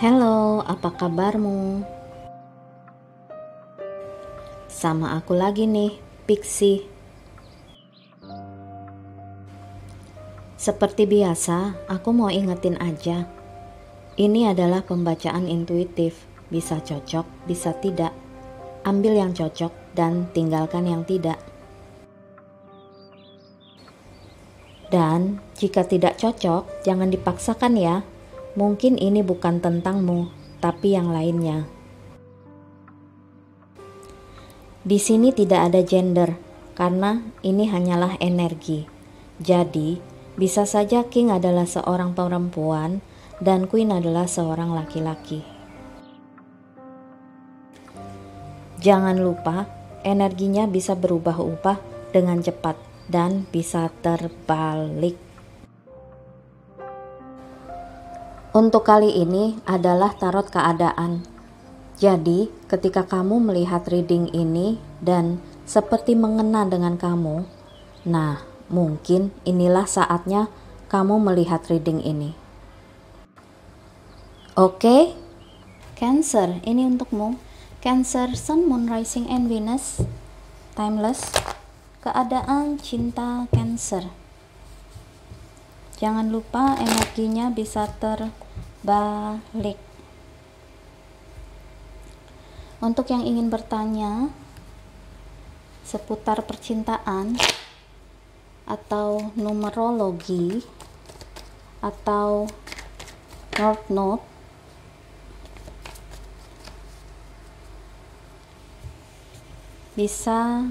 Halo, apa kabarmu? Sama aku lagi nih, Pixie. Seperti biasa, aku mau ingetin aja. Ini adalah pembacaan intuitif, bisa cocok, bisa tidak. Ambil yang cocok dan tinggalkan yang tidak. Dan jika tidak cocok, jangan dipaksakan ya. Mungkin ini bukan tentangmu, tapi yang lainnya. Di sini tidak ada gender, karena ini hanyalah energi. Jadi, bisa saja King adalah seorang perempuan dan Queen adalah seorang laki-laki. Jangan lupa, energinya bisa berubah-ubah dengan cepat dan bisa terbalik. Untuk kali ini adalah tarot keadaan. Jadi, ketika kamu melihat reading ini dan seperti mengena dengan kamu, nah, mungkin inilah saatnya kamu melihat reading ini. Oke? Cancer, ini untukmu. Cancer, Sun, Moon, Rising, and Venus. Timeless. Keadaan cinta Cancer. Jangan lupa energinya bisa terbalik. Untuk yang ingin bertanya seputar percintaan atau numerologi atau North Node, bisa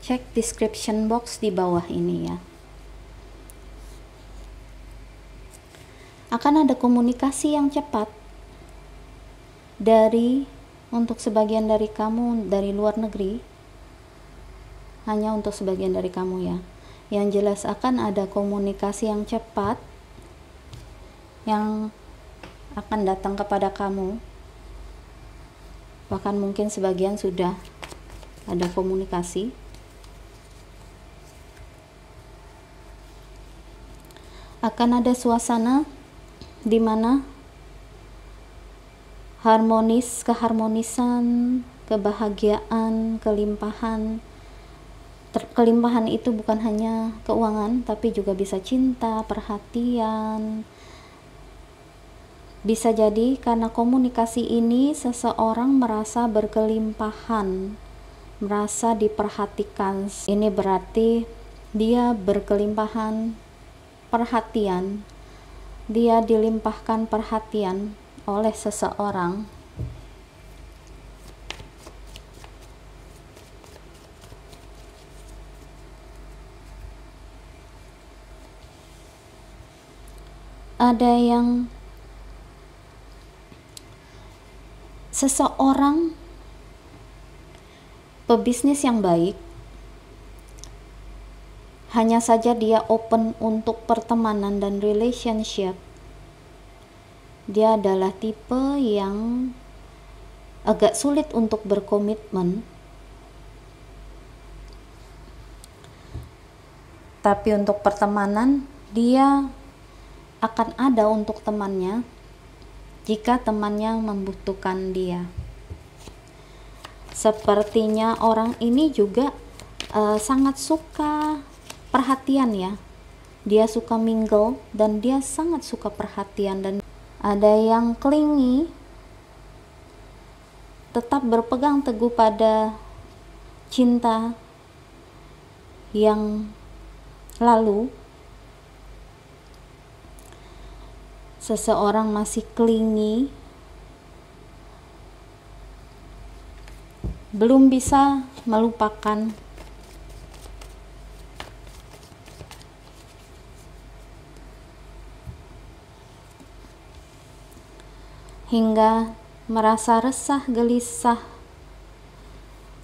cek description box di bawah ini ya. Akan ada komunikasi yang cepat untuk sebagian dari kamu dari luar negeri, hanya untuk sebagian dari kamu ya. Yang jelas akan ada komunikasi yang cepat yang akan datang kepada kamu. Bahkan mungkin sebagian sudah ada komunikasi. Akan ada suasana di mana keharmonisan, kebahagiaan, kelimpahan. Kelimpahan itu bukan hanya keuangan, tapi juga bisa cinta, perhatian. Bisa jadi karena komunikasi ini seseorang merasa berkelimpahan, merasa diperhatikan. Ini berarti dia berkelimpahan perhatian. Dia dilimpahkan perhatian oleh seseorang. Ada yang seseorang pebisnis yang baik, hanya saja dia open untuk pertemanan dan relationship. Dia adalah tipe yang agak sulit untuk berkomitmen, tapi untuk pertemanan dia akan ada untuk temannya jika temannya membutuhkan dia. Sepertinya orang ini juga sangat suka perhatian ya. Dia suka mingle dan dia sangat suka perhatian, dan ada yang clingy, tetap berpegang teguh pada cinta yang lalu. Seseorang masih clingy, belum bisa melupakan. Hingga merasa resah, gelisah,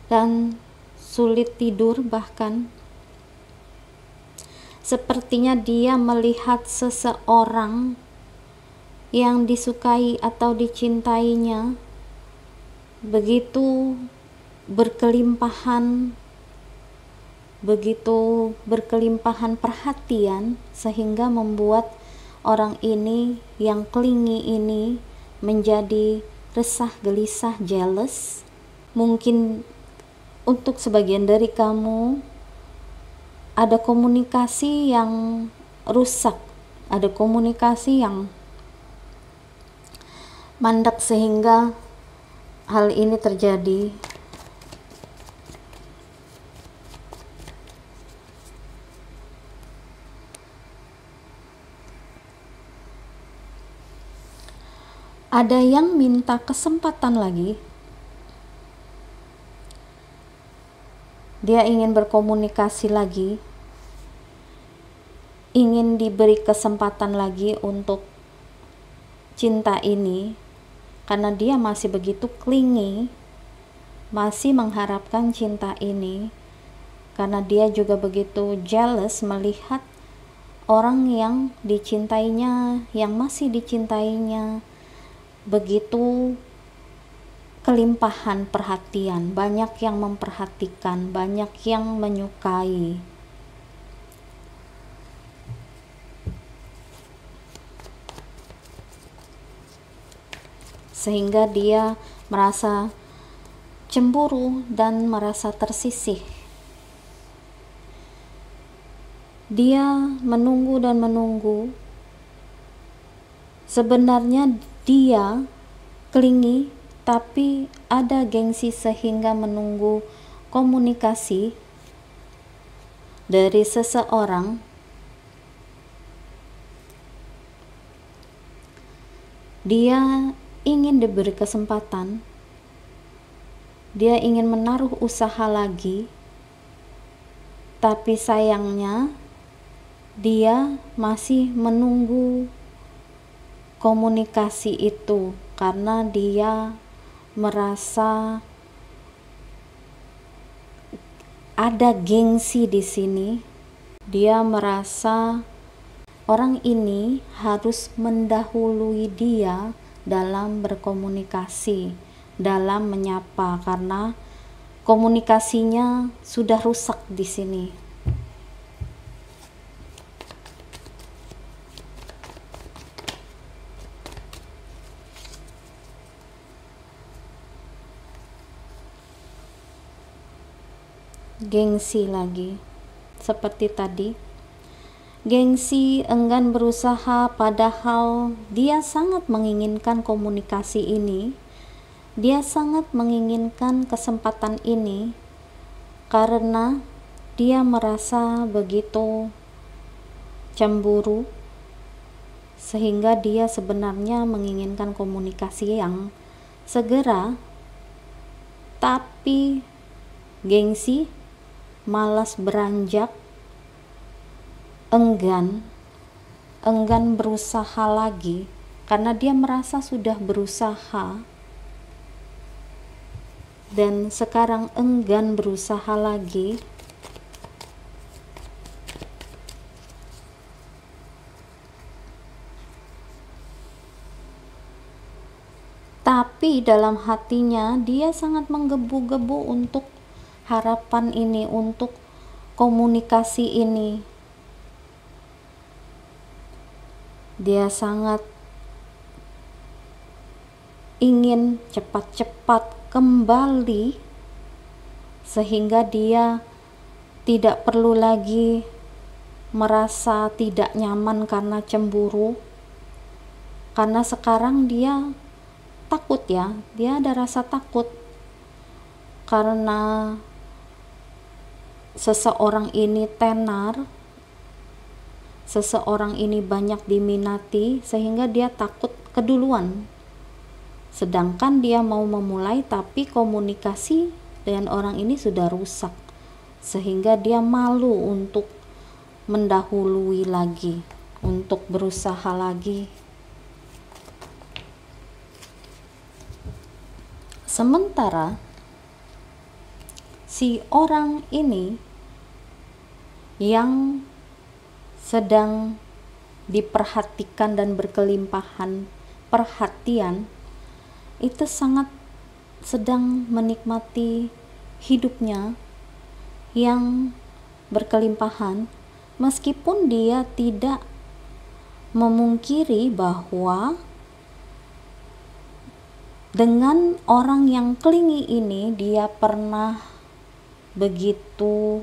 dan sulit tidur bahkan. Sepertinya dia melihat seseorang yang disukai atau dicintainya begitu berkelimpahan perhatian, sehingga membuat orang ini yang clingy ini menjadi resah, gelisah, jealous. Mungkin untuk sebagian dari kamu ada komunikasi yang rusak, ada komunikasi yang mandek sehingga hal ini terjadi. Ada yang minta kesempatan lagi. Dia ingin berkomunikasi lagi, ingin diberi kesempatan lagi untuk cinta ini, karena dia masih begitu clingy, masih mengharapkan cinta ini, karena dia juga begitu jealous melihat orang yang dicintainya, yang masih dicintainya, begitu kelimpahan perhatian, banyak yang memperhatikan, banyak yang menyukai. Sehingga dia merasa cemburu dan merasa tersisih. Dia menunggu dan menunggu. Sebenarnya dia clingy, tapi ada gengsi sehingga menunggu komunikasi dari seseorang. Dia ingin diberi kesempatan, dia ingin menaruh usaha lagi, tapi sayangnya dia masih menunggu komunikasi itu karena dia merasa ada gengsi di sini. Dia merasa orang ini harus mendahului dia dalam berkomunikasi, dalam menyapa, karena komunikasinya sudah rusak di sini. Gengsi lagi, seperti tadi. Gengsi, enggan berusaha, padahal dia sangat menginginkan komunikasi ini. Dia sangat menginginkan kesempatan ini karena dia merasa begitu cemburu, sehingga dia sebenarnya menginginkan komunikasi yang segera, tapi gengsi, malas beranjak, enggan berusaha lagi karena dia merasa sudah berusaha dan sekarang enggan berusaha lagi. Tapi dalam hatinya dia sangat menggebu-gebu untuk harapan ini, untuk komunikasi ini. Dia sangat ingin cepat-cepat kembali sehingga dia tidak perlu lagi merasa tidak nyaman karena cemburu. Karena sekarang dia takut ya, dia ada rasa takut karena seseorang ini tenar, seseorang ini banyak diminati, sehingga dia takut keduluan. Sedangkan dia mau memulai tapi komunikasi dengan orang ini sudah rusak, sehingga dia malu untuk mendahului lagi, untuk berusaha lagi. Sementara si orang ini yang sedang diperhatikan dan berkelimpahan perhatian itu sangat sedang menikmati hidupnya yang berkelimpahan, meskipun dia tidak memungkiri bahwa Dengan orang yang clingy ini, dia pernah begitu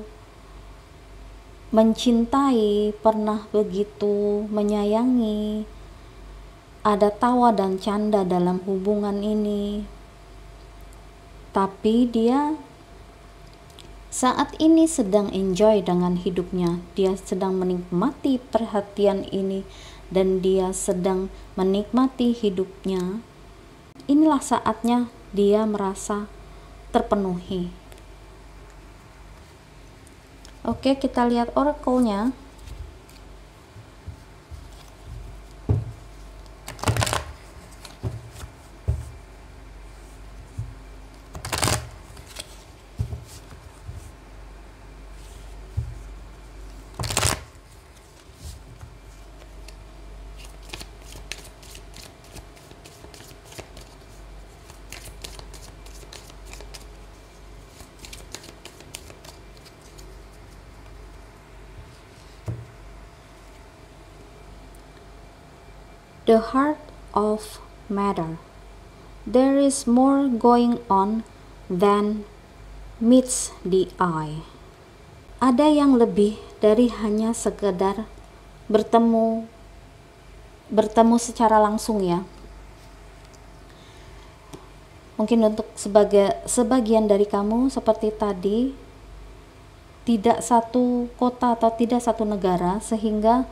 mencintai, pernah begitu menyayangi, ada tawa dan canda dalam hubungan ini. Tapi dia saat ini sedang enjoy dengan hidupnya, dia sedang menikmati perhatian ini dan dia sedang menikmati hidupnya. Inilah saatnya dia merasa terpenuhi. Oke, kita lihat oracle-nya. The heart of matter. There is more going on than meets the eye. Ada yang lebih dari hanya sekedar bertemu secara langsung ya. Mungkin untuk sebagian dari kamu seperti tadi, tidak satu kota atau tidak satu negara, sehingga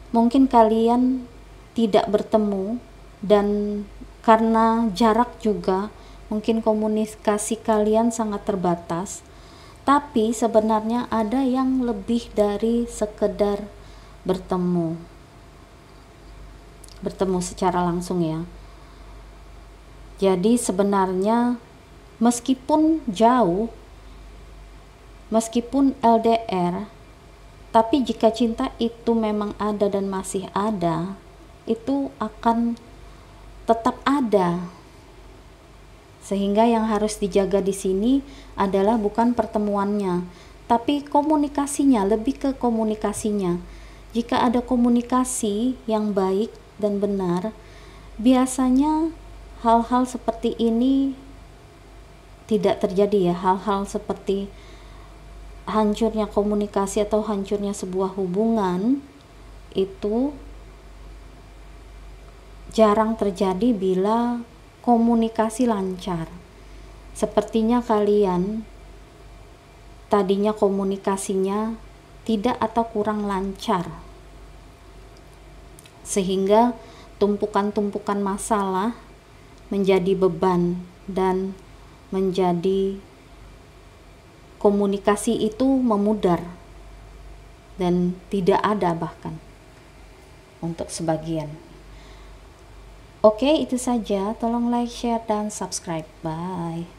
mungkin kalian tidak bertemu, dan karena jarak juga mungkin komunikasi kalian sangat terbatas. Tapi sebenarnya ada yang lebih dari sekedar bertemu secara langsung ya. Jadi sebenarnya meskipun jauh, meskipun LDR, tapi jika cinta itu memang ada dan masih ada, itu akan tetap ada. Sehingga yang harus dijaga di sini adalah bukan pertemuannya, tapi komunikasinya, lebih ke komunikasinya. Jika ada komunikasi yang baik dan benar, biasanya hal-hal seperti ini tidak terjadi ya. Hal-hal seperti hancurnya komunikasi atau hancurnya sebuah hubungan itu jarang terjadi bila komunikasi lancar. Sepertinya kalian tadinya komunikasinya tidak atau kurang lancar, sehingga tumpukan-tumpukan masalah menjadi beban dan menjadi komunikasi itu memudar dan tidak ada bahkan untuk sebagian. Oke, itu saja. Tolong like, share, dan subscribe. Bye.